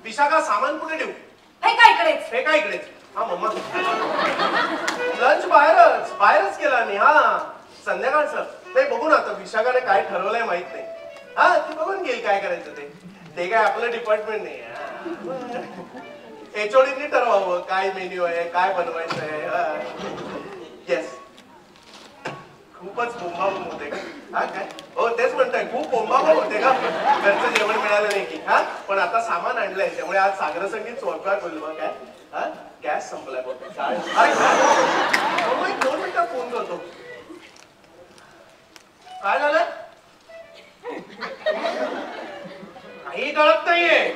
विशाखा सामान कुठे ठेवू? हे काय इकडेच. हे काय इकडेच? हा मम्मा लंच बाहेरच केला नाही. हा संध्याकाळचं नाही बघू ना आता विशाखाने काय ठरवलंय माहित नाही. हा ती बघून घेईल काय करायचं ते काय आपलं डिपार्टमेंट नाही. एचओडीनी ठरवावं काय मेन्यू आहे काय बनवायचं आहे. येस खूपच बोंबाबोंब होते का? हा काय हो तेच म्हणताय खूप बोंबाबोंब होते का? घरचं जेवण मिळालं नाही की. हा पण आता सामान आणलंय त्यामुळे आज सागर संगीत स्वयंपाक होईल बघ. काय हा गॅस संपलाय बघ. काय 2 मिनिटात फोन करतो. काय झालं? काही कळत नाहीये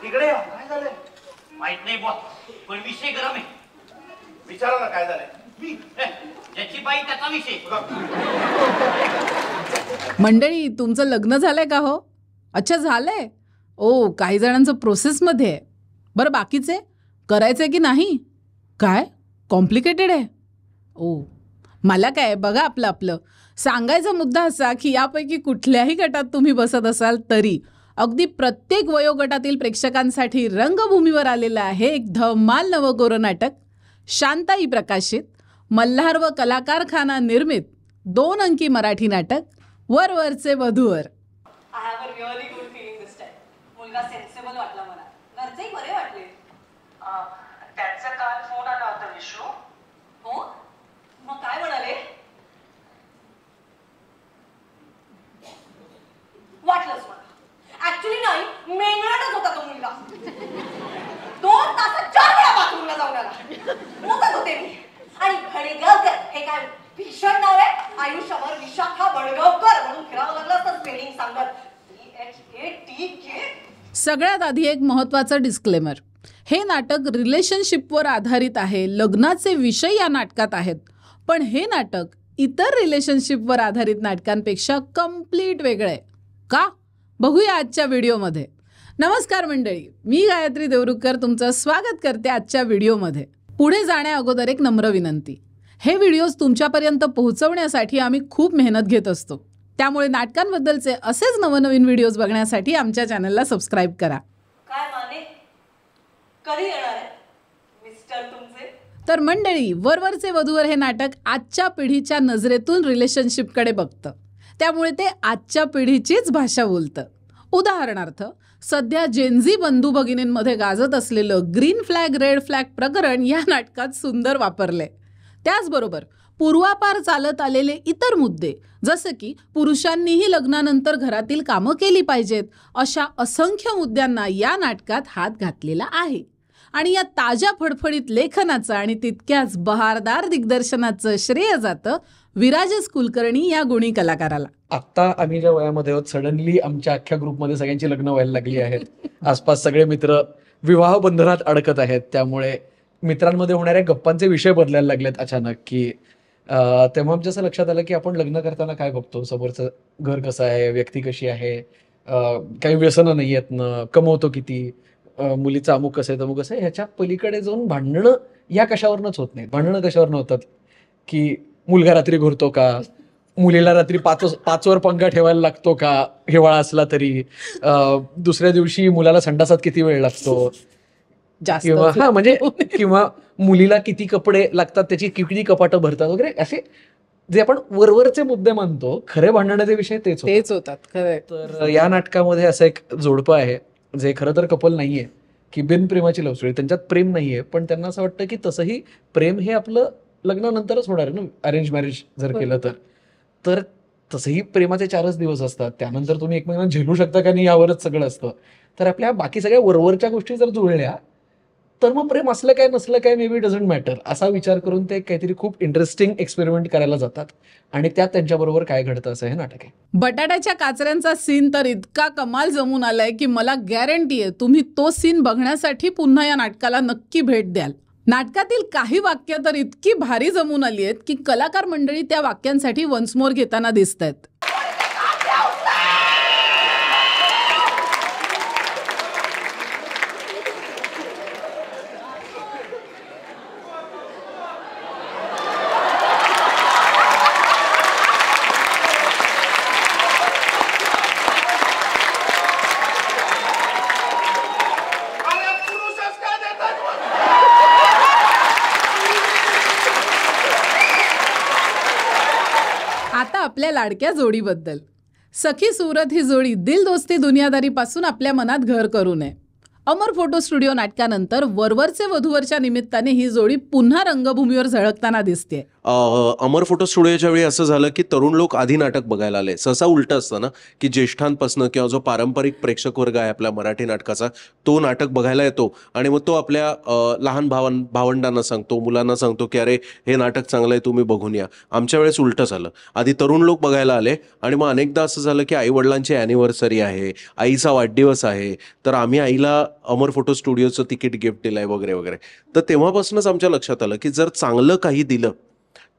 तिकडे. काय झालंय माहित नाही बॉस पण विषय गरम आहे. विचारा ना काय झालंय. ज्याची बाई त्याचा विषय. मंडळी तुमचं लग्न झालंय का हो? अच्छा झालंय. ओ काही जणांचं प्रोसेसमध्ये आहे. बरं बाकीचे करायचंय की नाही? काय कॉम्प्लिकेटेड आहे? ओ मला काय बघा आपलं आपलं सांगायचा मुद्दा असा की यापैकी कुठल्याही गटात तुम्ही बसत असाल तरी अगदी प्रत्येक वयोगटातील प्रेक्षकांसाठी रंगभूमीवर आलेलं आहे एक धमाल नवकोर नाटक. शांताई प्रकाशित मल्हार व कलाकार खाना निर्मित 2 अंकी मराठी नाटक वरवरचे वधूवर. I have a really good feeling this time. मुलगा सेन्सिबल वाटला मला. घरचेही बरे वाटले. त्यांचा काल फोन आला होता विष्णू. हो मग काय म्हणाले? वाटलंच मला. ऍक्च्युली नाही मेंगळाटच होता तो मुलगा. 2 तासात 4 वेळा बाथरूमला जाऊन आला. मुकत होते मी. आणि भडगावकर हे काय भीषण नाव आहे. आयुष्यभर विशाखा भडगावकर म्हणून फिरावं लागलं असतं स्पेलिंग सांगत. THATK. सगळ्यात आधी एक महत्त्वाचं डिस्क्लेमर. हे नाटक रिलेशनशिपवर आधारित आहे. लग्नाचे विषय या नाटकात आहेत. पण हे नाटक इतर रिलेशनशिपवर आधारित नाटकांपेक्षा कम्प्लीट वेगळं आहे. का? बघूया आजच्या व्हिडिओमध्ये. नमस्कार मंडळी, मी गायत्री देवरुखकर तुमचं स्वागत करते आजच्या व्हिडिओमध्ये. पुढे जाण्या अगोदर एक नम्र विनंती. हे व्हिडिओज तुमच्यापर्यंत पोहोचवण्यासाठी आम्ही खूप मेहनत घेत असतो. त्यामुळे नाटकांबद्दलचे असेच नवनवीन व्हिडिओज बघण्यासाठी आमच्या चॅनलला सबस्क्राईब करा. काय माने कधी येणार आहे मिस्टर तुमचे? तर मंडळी वरवरचे वधूवर हे नाटक आजच्या पिढीच्या नजरेतून रिलेशनशिपकडे बघतं. त्यामुळे ते आजच्या पिढीचीच भाषा बोलतं. उदाहरणार्थ सध्या जेनझी बंधू भगिनींमध्ये गाजत असलेलं ग्रीन फ्लॅग रेड फ्लॅग प्रकरण या नाटकात सुंदर वापरले. त्याचबरोबर पूर्वापार चालत आलेले इतर मुद्दे जसे की पुरुषांनीही लग्नानंतर घरातील कामं केली पाहिजेत अशा असंख्य मुद्द्यांना या नाटकात हात घातलेला आहे. आणि या ताज्या फडफडीत लेखनाचं आणि तितक्याच बहारदार दिग्दर्शनाचं श्रेय जातं विराजस कुलकर्णी या गुणी कलाकाराला. आता आम्ही ज्या वयामध्ये आहोत सडनली आमच्या अख्ख्या ग्रुपमध्ये सगळ्यांची लग्न व्हायला लागली आहेत. आसपास सगळे मित्र विवाह बंधनात अडकत आहेत. त्यामुळे मित्रांमध्ये होणाऱ्या गप्पांचे विषय बदलायला लागलेत अचानक. की तेव्हा आमच्या असं लक्षात आलं की आपण लग्न करताना काय बघतो, समोरचं घर कसं आहे, व्यक्ती कशी आहे, काही व्यसनं नाही आहेत ना, कमवतो किती, मुलीचं अमुक कसं आहे तमुक कसं आहे, ह्याच्या पलीकडे जाऊन भांडणं या कशावरनंच होत नाहीत. भांडणं कशावरनं होतात की मुलगा रात्री घुरतो का, मुलीला रात्री 5वर पंखा ठेवायला लागतो का हिवाळा असला तरी, दुसऱ्या दिवशी मुलाला संडासात किती वेळ लागतो, किंवा म्हणजे किंवा मुलीला किती कपडे लागतात त्याची किती कपाटं भरतात वगैरे, असे जे आपण वरवरचे मुद्दे मानतो खरे भांडण्याचे विषय तेच होतात. खरं. तर या नाटकामध्ये असं एक जोडपं आहे जे खरं तर कपल नाहीये, की बिनप्रेमाची लव्ह स्टोरी. त्यांच्यात प्रेम नाहीये पण त्यांना असं वाटतं की तसंही प्रेम हे आपलं लग्नानंतरच होणार आहे ना, अरेंज मॅरेज जर केलं तर तसंही प्रेमाचे 4च दिवस असतात. त्यानंतर तुम्ही एकमेकांना झेलू शकता का नाही यावरच सगळं असतं. तर आपल्या बाकी सगळ्या वरवरच्या गोष्टी जर जुळल्या तर मग प्रेम असलं काय नसलं काय मे बी डझंट मॅटर असा विचार करून ते काहीतरी खूप इंटरेस्टिंग एक्सपेरिमेंट करायला जातात. आणि त्यात त्यांच्याबरोबर काय घडतं असं हे नाटक आहे. बटाट्याच्या काचऱ्यांचा सीन तर इतका कमाल जमून आलाय की मला गॅरंटी आहे तुम्ही तो सीन बघण्यासाठी पुन्हा या नाटकाला नक्की भेट द्याल. नाटकातील काही वाक्य तर इतकी भारी जमून आली आहेत की कलाकार मंडळी त्या वाक्यांसाठी वन्स मोर घेताना दिसत आहेत. लाडक्या जोडीबद्दल. सखी सुरत ही जोडी दिल दोस्ती दुनियादारीपासून आपल्या मनात घर करू नये. अमर फोटो स्टुडिओ नाटकानंतर वरवरचे वधूवरच्या निमित्ताने ही जोडी पुन्हा रंगभूमीवर झळकताना दिसते. अमर फोटो स्टुडिओच्या वेळी असं झालं की तरुण लोक आधी नाटक बघायला आले. सहसा उलटं असतं ना, की ज्येष्ठांपासून किंवा जो पारंपरिक प्रेक्षक वर्ग आहे आपल्या मराठी नाटकाचा, तो नाटक बघायला येतो आणि मग तो आपल्या लहान भावंडांना सांगतो, मुलांना सांगतो की अरे हे नाटक चांगलं आहे, तुम्ही बघून या. आमच्या वेळेस उलटं झालं. आधी तरुण लोक बघायला आले आणि मग अनेकदा असं झालं की आईवडिलांची ॲनिव्हर्सरी आहे, आईचा वाढदिवस आहे, तर आम्ही आईला अमर फोटो स्टुडिओचं तिकीट गिफ्ट दिलंय वगैरे वगैरे. तर तेव्हापासूनच आमच्या लक्षात आलं की जर चांगलं काही दिलं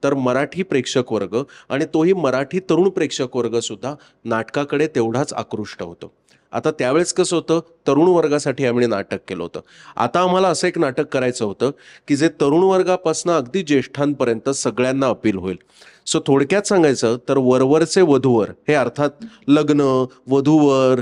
तर मराठी प्रेक्षक वर्ग आणि तोही मराठी तरुण प्रेक्षक वर्ग सुद्धा नाटकाकडे तेवढाच आकृष्ट होतो. आता त्यावेळेस कसं होतं, तरुण वर्गासाठी आम्ही नाटक केलं होतं. आता आम्हाला असं एक नाटक करायचं होतं की जे तरुण वर्गापासून अगदी ज्येष्ठांपर्यंत सगळ्यांना अपील होईल. सो थोडक्यात सांगायचं तर वरवरचे वधूवर हे अर्थात लग्न, वधूवर,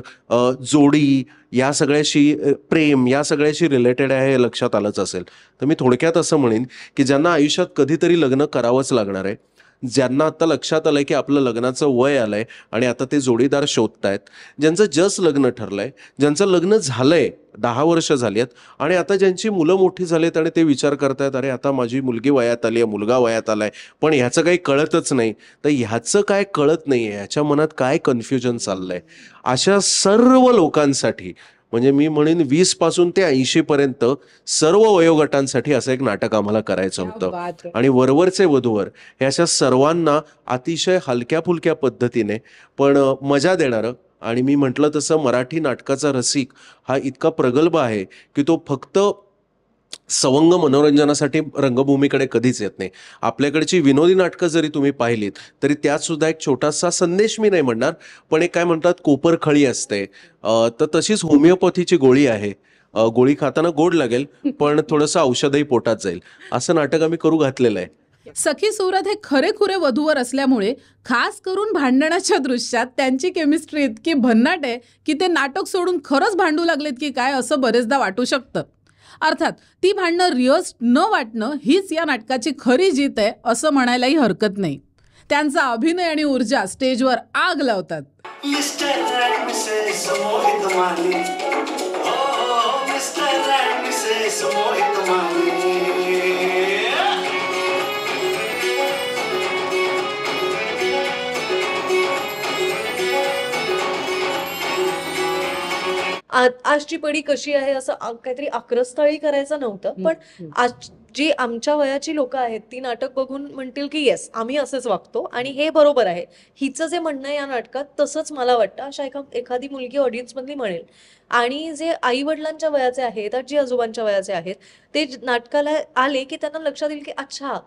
जोडी, या सगळ्याशी प्रेम, या सगळ्याशी रिलेटेड आहे हे लक्षात आलंच असेल. तर मी थोडक्यात असं म्हणेन की ज्यांना आयुष्यात कधीतरी लग्न करावंच लागणार आहे, ज्यांना आता लक्षात आलंय की आपलं लग्नाचं वय आलंय आणि आता ते जोडीदार शोधतायत, ज्यांचं जस्ट लग्न ठरलंय, ज्यांचं लग्न झालंय 10 वर्ष झाली आहेत आणि आता ज्यांची मुलं मोठी झालीत आणि ते विचार करतायत अरे आता माझी मुलगी वयात आली आहे, मुलगा वयात आलाय, पण ह्याचं काही कळतच नाही. तर ह्याचं काय कळत नाही आहे, ह्याच्या मनात काय कन्फ्युजन चाललंय, अशा सर्व लोकांसाठी, म्हणजे मी म्हणेन 20 पासून ते 80 पर्यंत सर्व वयोगटांसाठी असं एक नाटक आम्हाला करायचं होतं. आणि वरवरचे वधूवर हे अशा सर्वांना अतिशय हलक्या फुलक्या पद्धतीने पण मजा देणारं, आणि मी म्हटलं तसं मराठी नाटकाचा रसिक हा इतका प्रगल्भ आहे की तो फक्त सवंग मनोरंजनासाठी रंगभूमीकडे कधीच येत नाही. आपल्याकडची विनोदी नाटकं जरी तुम्ही पाहिलीत तरी त्यात सुद्धा एक छोटासा संदेश, मी नाही म्हणणार, पण एक काय म्हणतात कोपरखळी असते, तर तशीच होमिओपॅथीची गोळी आहे. गोळी खाताना गोड लागेल पण थोडंसं औषधही पोटात जाईल, असं नाटक आम्ही करू घातलेलं आहे. सखी सुरत हे खरेखुरे वधूवर असल्यामुळे खास करून भांडणाच्या दृश्यात त्यांची केमिस्ट्री इतकी भन्नाट आहे की ते नाटक सोडून खरंच भांडू लागलेत की काय असं बरेचदा वाटू शकतं. अर्थात ती भांडणं रिहर्स न वाटणं हीच या नाटकाची खरी जीत आहे असं म्हणायलाही हरकत नाही. त्यांचा अभिनय आणि ऊर्जा स्टेजवर आग लावतात. आजची पिढी कशी आहे असं काहीतरी आक्रस्ताळी करायचं नव्हतं, पण आज जी आमच्या वयाची लोक आहेत ती नाटक बघून म्हणतील की येस आम्ही असेच वागतो आणि हे बरोबर आहे. हिचं जे म्हणणं आहे या नाटकात तसंच मला वाटतं अशा एखादी मुलगी ऑडियन्स मधली म्हणेल. आणि जे आई वडिलांच्या वयाचे आहेत, आजी आजोबांच्या वयाचे आहेत, ते नाटकाला आले की त्यांना लक्षात येईल की अच्छा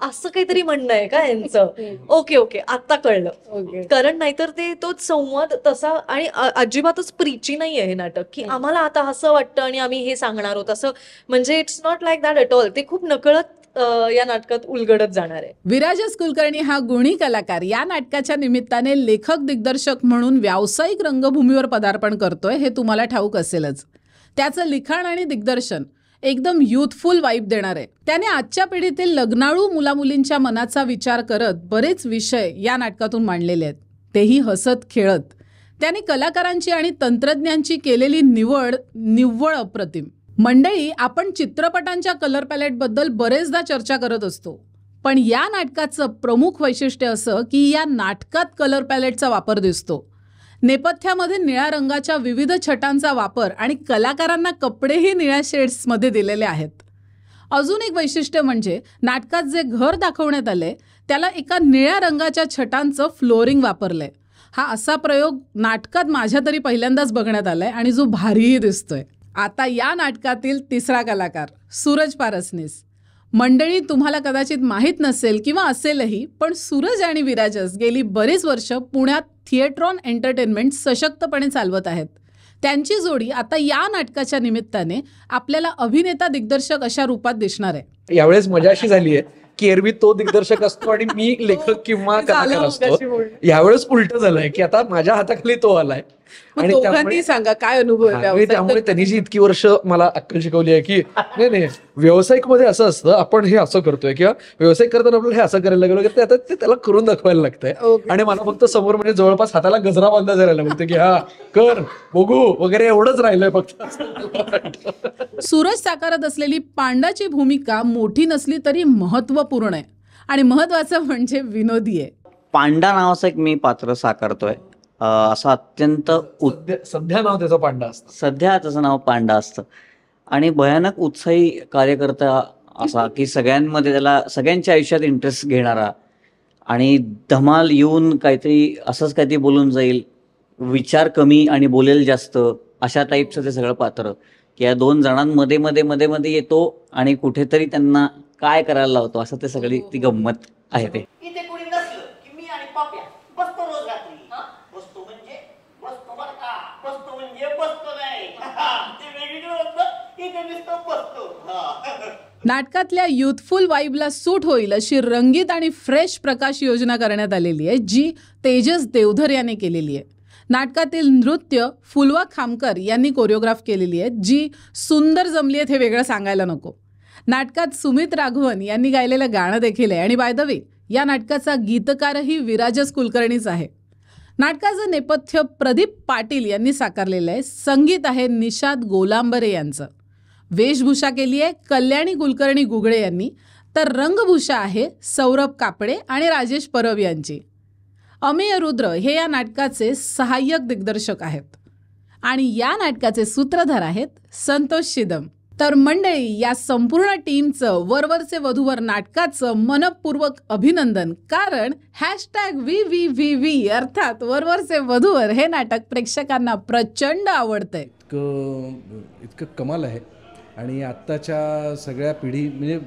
असं काहीतरी म्हणणं आहे का यांचं, ओके ओके आता कळलं. कारण नाहीतर ते तोच संवाद तसा, आणि अजिबातच प्रीची नाही आहे हे नाटक की आम्हाला आता असं वाटतं आणि आम्ही हे सांगणार आहोत असं, म्हणजे it's not like that at all. ते खूप नकळत या नाटकात उलगडत जाणार आहे. विराजस कुलकर्णी हा गुणी कलाकार या नाटकाच्या निमित्ताने लेखक दिग्दर्शक म्हणून व्यावसायिक रंगभूमीवर पदार्पण करतोय हे तुम्हाला ठाऊक असेलच. त्याचं लिखाण आणि दिग्दर्शन एकदम युथफुल वाईब देणार आहे. त्याने आजच्या पिढीतील लग्नाळू मुलामुलींच्या मनाचा विचार करत बरेच विषय या नाटकातून मांडलेले आहेत, तेही हसत खेळत. त्याने कलाकारांची आणि तंत्रज्ञांची केलेली निव्वळ अप्रतिम. मंडळी, आपण चित्रपटांच्या कलर पॅलेटबद्दल बरेचदा चर्चा करत असतो, पण या नाटकाचं प्रमुख वैशिष्ट्य असं की या नाटकात कलर पॅलेटचा वापर दिसतो. नेपथ्यामध्ये निळ्या रंगाच्या विविध छटांचा वापर आणि कलाकारांना कपडेही निळ्या शेड्समध्ये दिलेले आहेत. अजून एक वैशिष्ट्य म्हणजे नाटकात जे घर दाखवण्यात आले त्याला एका निळ्या रंगाच्या छटांचं फ्लोरिंग वापरलंय. हा असा प्रयोग नाटकात माझ्या तरी पहिल्यांदाच बघण्यात आलाय आणि जो भारीही दिसतोय. आता या नाटकातील तिसरा कलाकार सूरज पारसनीस. मंडळी, तुम्हाला कदाचित माहीत नसेल किंवा असेलही, पण सूरज आणि विराजस गेली बरीच वर्ष पुण्यात थिएट्रॉन एंटरटेनमेंट सशक्तपणे चालवत आहेत. त्यांची जोडी आता या नाटकाच्या निमित्ताने आपल्याला अभिनेता दिग्दर्शक अशा रूपात दिसणार आहे. यावेळेस मजा अशी झाली आहे की एरवी तो दिग्दर्शक असतो आणि मी लेखक किंवा कलाकार असतो. यावेळेस उलट झालंय की आता माझ्या हाताखाली तो आलाय मग आणि दोघांनी त्यामुळे- सांगा काय अनुभव आहे हा, व्यावसायिक त्यामुळे त्यांनी जी इतकी वर्ष मला अक्कल शिकवली आहे की नाही व्यावसायिक मध्ये असं असतं, आपण हे असं करतोय किंवा व्यावसायिक करताना आपल्याला हे असं करायला लागलं की आता ते त्याला करून दाखवायला लागतंय. Okay. आणि मला फक्त समोर म्हणजे जवळपास हाताला गजरा बांधा जायला लागतं की हा कर बघू वगैरे एवढंच राहिलंय फक्त. सूरज साकारत असलेली पांडाची भूमिका मोठी नसली तरी महत्वपूर्ण आहे आणि महत्वाचं म्हणजे विनोदी आहे. पांडा नावाचं एक मी पात्र साकारतोय. असं अत्यंत सध्या नाव त्याचं पांडा असतं. सध्या त्याचं नाव पांडा असतं आणि भयानक उत्साही कार्यकर्ता असा की सगळ्यांमध्ये त्याला सगळ्यांच्या आयुष्यात इंटरेस्ट घेणारा आणि धमाल येऊन काहीतरी असंच काहीतरी बोलून जाईल, विचार कमी आणि बोलेल जास्त, अशा टाईपचं ते सगळं पात्र की या दोन जणांमध्ये मध्ये मध्ये मध्ये येतो आणि कुठेतरी त्यांना काय करायला लावतो, असं ते सगळी ती गंमत आहे. ते इथे कोणी नसलं की मी आणि पाप्या बसतो रोज रात्री. बसतो म्हणजे बसतो बरं का, बसतो म्हणजे बसतो नाही. ते वेगळीकडे होतं, इथे नुसतं बसतो. नाटकातल्या युथफुल वाईबला सूट होईल अशी रंगीत आणि फ्रेश प्रकाश योजना करण्यात आलेली आहे, जी तेजस देवधर याने केलेली आहे. नाटकातील नृत्य फुलवा खामकर यांनी कोरिओग्राफ केलेली आहे, जी सुंदर जमली आहेत हे वेगळं सांगायला नको. नाटकात सुमित राघवन यांनी गायलेलं गाणं देखील आहे आणि बाय द वे या नाटकाचा गीतकारही विराजस कुलकर्णीच आहे. नाटकाचं नेपथ्य प्रदीप पाटील यांनी साकारलेलं आहे. संगीत आहे निषाद गोलांबरे यांचं. वेशभूषा केली आहे कल्याणी कुलकर्णी गुगळे यांनी, तर रंगभूषा आहे सौरभ कापडे आणि राजेश परब यांची. अमेय रुद्र हे या नाटकाचे सहाय्यक दिग्दर्शक आहेत आणि या नाटकाचे सूत्रधार आहेत संतोष शिदम. तर मंडळी, या संपूर्ण टीमचं वरवरचे वधूवर नाटकाचं मनपूर्वक अभिनंदन, कारण #VVVV अर्थात वरवरचे वधूवर हे नाटक प्रेक्षकांना प्रचंड आवडतंय. इतकं कमाल आहे आणि आत्ताच्या सगळ्या पिढी म्हणजे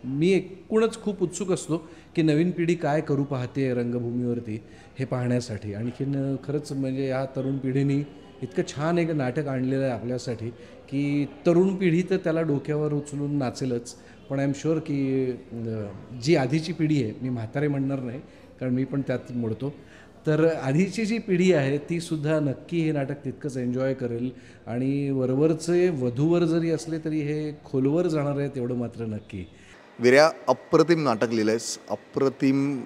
मी एकूणच खूप उत्सुक असतो की नवीन पिढी काय करू पाहते रंगभूमीवरती हे पाहण्यासाठी. आणखीन खरंच म्हणजे या तरुण पिढीने इतकं छान एक नाटक आणलेलं आहे आपल्यासाठी की तरुण पिढी तर त्याला डोक्यावर उचलून नाचेलच, पण आय एम शुअर की जी आधीची पिढी आहे, मी म्हातारे म्हणणार नाही कारण मी पण त्यात मोडतो, तर आधीची जी पिढी आहे ती सुद्धा नक्की हे नाटक तितकंच एन्जॉय करेल. आणि वरवरचे वधूवर जरी असले तरी हे खोलवर जाणार आहे तेवढं मात्र नक्की. विर्या, अप्रतिम नाटक लिहिलं आहेस, अप्रतिम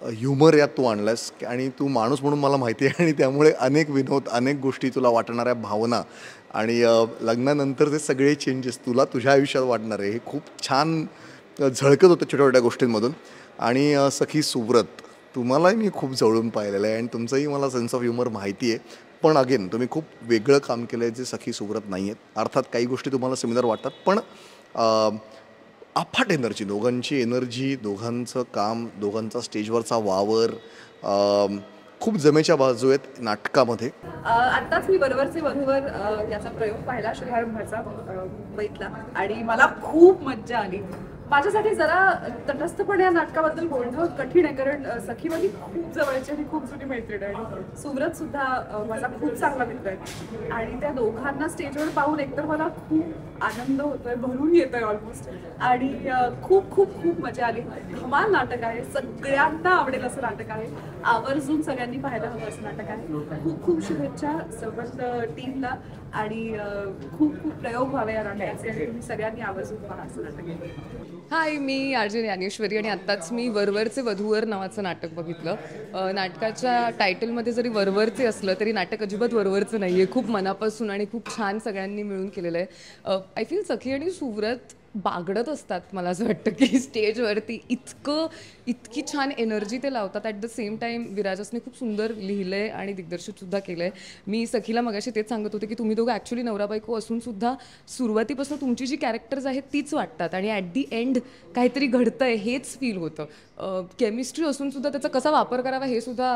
ह्युमर यात तू आणलास आणि तू माणूस म्हणून मला माहिती आहे आणि त्यामुळे अनेक विनोद, अनेक गोष्टी तुला वाटणाऱ्या भावना आणि लग्नानंतरचे सगळे चेंजेस तुला तुझ्या आयुष्यात वाटणार आहे हे खूप छान झळकत होतं छोट्या छोट्या गोष्टींमधून. आणि सखी सुव्रत तुम्हालाही मी खूप जवळून पाहिलेलं आहे आणि तुमचंही मला सेन्स ऑफ ह्युमर माहिती आहे, पण अगेन तुम्ही खूप वेगळं काम केलं आहे जे सखी सुव्रत नाही आहेत. अर्थात काही गोष्टी तुम्हाला सिमिलर वाटतात, पण अफाट एनर्जी, दोघांची एनर्जी, दोघांचं काम, दोघांचा स्टेजवरचा वावर खूप जमेच्या बाजू आहेत नाटकामध्ये. आत्ताच मी वरवरचे वधूवर याचा प्रयोग पाहिला, शुभारंभाचा मुंबईतला, आणि मला खूप मज्जा आली. माझ्यासाठी जरा तटस्थपणे या नाटकाबद्दल बोलणं कठीण आहे, कारण सखी माझी खूप जवळची आणि खूप जुनी मैत्रीण आहे आणि सुव्रत सुद्धा माझा खूप चांगला मित्र आहे आणि त्या दोघांना स्टेजवर पाहून एकतर मला खूप आनंद होतोय, भरून येतोय ऑलमोस्ट, आणि खूप खूप खूप मजा आली. धमाल नाटक आहे, सगळ्यांना आवडेल असं नाटक आहे, आवर्जून सगळ्यांनी पाहायला हवं असं नाटक आहे. खूप खूप शुभेच्छा सर्वच टीमला आणि खूप खूप प्रयोग व्हावे या नाटकाचे आणि तुम्ही सगळ्यांनी आवर्जून पहा असं नाटक आहे. हाय, मी आरजे ज्ञानेश्वरी आणि आत्ताच मी वरवरचे वधूवर नावाचं नाटक बघितलं. नाटकाच्या टायटलमध्ये जरी वरवरचे असलं तरी नाटक अजिबात वरवरचं नाही आहे, खूप मनापासून आणि खूप छान सगळ्यांनी मिळून केलेलं आहे. आय फील सखी आणि सुव्रत बागडत असतात, मला असं वाटतं की स्टेजवरती इतकी छान एनर्जी ते लावतात. ॲट द सेम टाईम विराजसने खूप सुंदर लिहिलं आहे आणि दिग्दर्शितसुद्धा केलं आहे. मी सखीला मगाशी तेच सांगत होते की तुम्ही दोघं ॲक्च्युली नवरा बायको असूनसुद्धा सुरुवातीपासून तुमची जी कॅरेक्टर्स आहेत तीच वाटतात आणि ॲट दी एंड काहीतरी घडतं आहे हेच फील होतं. केमिस्ट्री असूनसुद्धा त्याचा कसा वापर करावा हे सुद्धा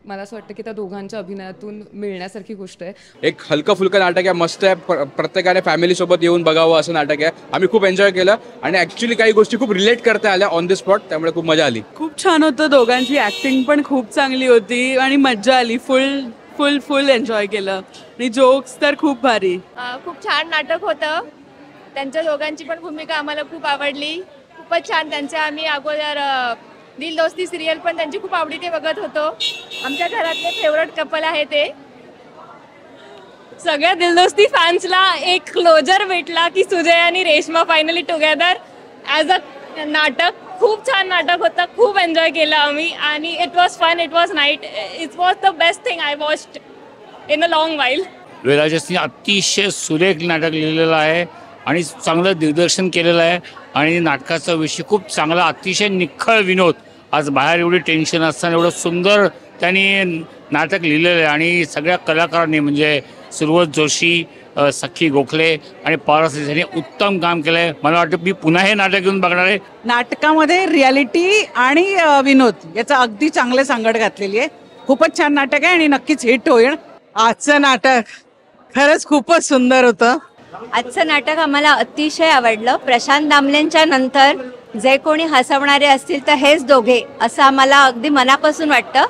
मला असं वाटतं की त्या दोघांच्या अभिनयातून मिळण्यासारखी गोष्ट आहे. एक हलकं फुलकं नाटक आहे, मस्त आहे, प्रत्येकाने फॅमिलीसोबत येऊन बघावं असं नाटक आहे. आम्ही खूप एन्जॉय केलं आणि ॲक्च्युली काही गोष्टी खूप रिलेट करता आल्या ऑन द स्पॉट, त्यामुळे खूप मजा आली. खूप छान होतं, दोघांची ॲक्टिंग पण खूप चांगली होती आणि मज्जा आली. फुल एन्जॉय केलं आणि जोक्स तर खूप भारी. खूप छान नाटक होतं, त्यांच्या दोघांची पण भूमिका आम्हाला खूप आवडली, खूपच छान. त्यांच्या आम्ही अगोदर दिल दोस्ती सिरियल पण त्यांची खूप आवडीने बघत होतो. आमच्या घरातले फेवरेट कपल आहे ते. सगळ्या दिलदोस्ती फॅन्सला एक क्लोजर भेटला की सुजय आणि Reshma finally together as a नाटक. खूप छान नाटक होतं, खूप एन्जॉय केलं आम्ही आणि it was fun, it was night, it was the best thing I watched in a long while. विराजसनी अतिशय सुरेख नाटक लिहिलेलं आहे आणि चांगलं दिग्दर्शन केलेलं आहे आणि नाटकाचा विषय खूप चांगला, अतिशय निखळ विनोद. आज बाहेर एवढी टेन्शन असताना एवढं सुंदर त्यांनी नाटक लिहिलेलं आहे आणि सगळ्या कलाकारांनी म्हणजे सुरवत जोशी, सखी गोखले आणि पारस यांनी उत्तम काम केलं आहे. मला वाटतं मी पुन्हा हे नाटक घेऊन बघणार आहे. नाटकामध्ये रियालिटी आणि विनोद याचा अगदी चांगले सांगड घातलेली आहे. खूपच छान नाटक आहे आणि नक्कीच हिट होईल. आजचं नाटक खरंच खूपच सुंदर होतं. आजचं नाटक आम्हाला अतिशय आवडलं. प्रशांत दामलेंच्या नंतर जे कोणी हसवणारे असतील तर हेच दोघे, असं आम्हाला अगदी मनापासून वाटतं.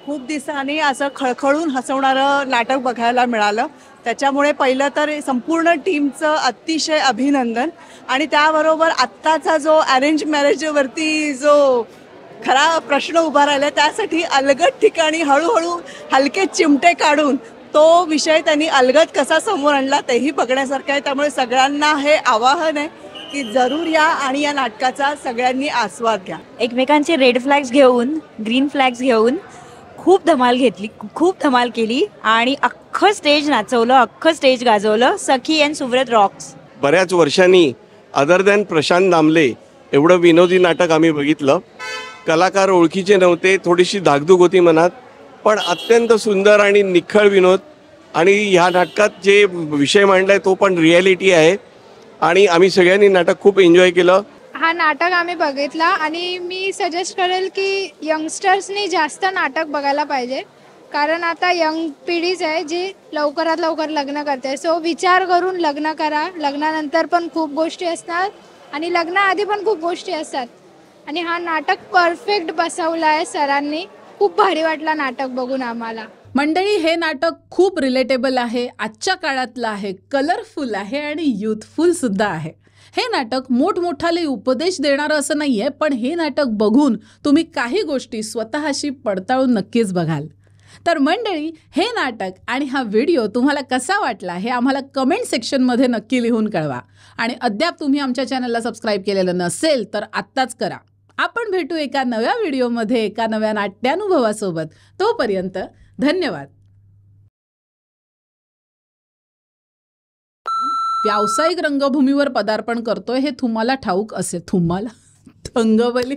खूप दिवसांनी असं खळखळून हसवणारं नाटक बघायला मिळालं. त्याच्यामुळे पहिलं तर संपूर्ण टीमचं अतिशय अभिनंदन आणि त्याबरोबर आत्ताचा जो अरेंज मॅरेजवरती जो खरा प्रश्न उभा राहिला त्यासाठी अलगद ठिकाणी हळूहळू हलके चिमटे काढून तो विषय त्यांनी अलगद कसा समोर आणला तेही बघण्यासारखं आहे. त्यामुळे सगळ्यांना हे आवाहन आहे की जरूर या आणि या नाटकाचा सगळ्यांनी आस्वाद घ्या. एकमेकांचे रेड फ्लॅग्स घेऊन, ग्रीन फ्लॅग्स घेऊन खूप धमाल केली आणि अख्खं स्टेज नाचवलं, अख्खं स्टेज गाजवलं. सखी अँड सुव्रत रॉक्स. बऱ्याच वर्षांनी अदर दॅन प्रशांत दामले एवढं विनोदी नाटक आम्ही बघितलं. कलाकार ओळखीचे नव्हते, थोडीशी धाकधूक होती मनात, पण अत्यंत सुंदर आणि निखळ विनोद. आणि ह्या नाटकात जे विषय मांडलाय तो पण रियालिटी आहे आणि आम्ही सगळ्यांनी नाटक खूप एन्जॉय केलं. हा नाटक आम्ही बघितला आणि मी सजेस्ट करेल की यंगस्टर्सनी जास्त नाटक बघायला पाहिजे, कारण आता यंग पिढीच आहे जी लवकरात लवकर लग्न करते. सो विचार करून लग्न करा. लग्नानंतर पण खूप गोष्टी असतात आणि लग्नाआधी पण खूप गोष्टी असतात आणि हा नाटक परफेक्ट बसवला आहे सरांनी. खूप भारी वाटला नाटक बघून आम्हाला. मंडळी, हे नाटक खूप रिलेटेबल आहे, आजच्या काळातलं आहे, कलरफुल आहे आणि युथफुल सुद्धा आहे. हे नाटक मोठमोठाले उपदेश देणारं असं नाहीये, पण हे नाटक बघून तुम्ही काही गोष्टी स्वतःशी पडताळून नक्कीच बघाल. तर मंडळी, हे नाटक आणि हा व्हिडिओ तुम्हाला कसा वाटला हे आम्हाला कमेंट सेक्शनमध्ये नक्की लिहून कळवा. आणि अद्याप तुम्ही आमच्या चॅनलला सबस्क्राईब केलेलं नसेल तर आत्ताच करा. आपण भेटू एका नव्या व्हिडिओमध्ये एका नव्या नाट्यानुभवासोबत. तोपर्यंत धन्यवाद. व्यावसायिक रंगभूमीवर पदार्पण करतोय हे तुम्हाला ठाऊक असेल. तुम्हाला थंगवली